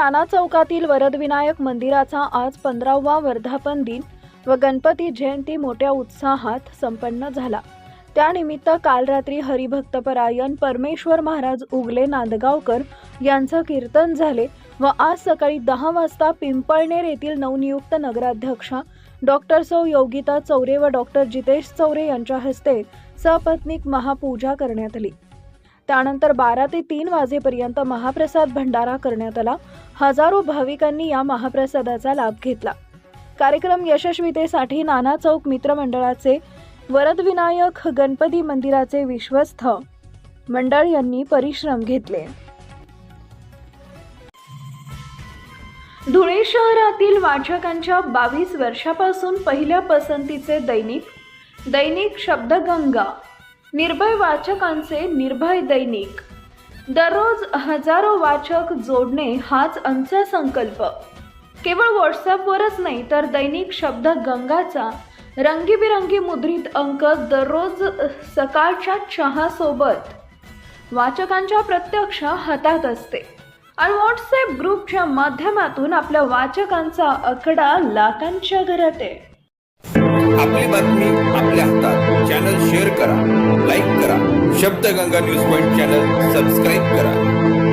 नाना चौकातील वरदविनायक मंदिराचा आज 15वा वर्धापन दिन व गणपती जयंती मोठ्या उत्साहात संपन्न झाला। त्यानिमित्त काल रात्री हरिभक्तपरायण परमेश्वर महाराज उगले नांदगावकर यांचं कीर्तन झाले व आज सकाळी 10 वाजता पिंपळनेर येथील नवनियुक्त नगराध्यक्षा डॉक्टर सौ योगिता चौरे व डॉक्टर जितेश चौरे यांच्या हस्ते सपत्नीक महापूजा करण्यात आली। त्यानंतर 12 ते 3 वाजेपर्यंत महाप्रसाद भंडारा करण्यात आला। हजारो भाविकांनी या महाप्रसादाचा लाभ घेतला। कार्यक्रम यशस्वीतेसाठी नाना चौक मित्रमंडळाचे वरदविनायक गणपती मंदिराचे विश्वस्त मंडळ यांनी परिश्रम घेतले। धुळे शहरातील वाचकांच्या 22 वर्षापासून पहिल्या पसंतीचे दैनिक शब्दगंगा, निर्भय वाचकांचे निर्भय दैनिक, दररोज हजारो वाचक जोडणे हाच आमचा संकल्प। केवळ व्हॉट्सॲपवरच नाही तर दैनिक शब्दगंगाचा रंगीबिरंगी मुद्रित अंक दररोज सकाळच्या चहासोबत वाचकांच्या प्रत्यक्ष हातात असते आणि व्हॉट्सॲप ग्रुपच्या माध्यमातून आपल्या वाचकांचा आकडा लाखांच्या घरात आहे। आपली बातमी आपल्या हातात। चॅनल शेअर करा, लाईक करा, Shabdganga news point channel subscribe करा।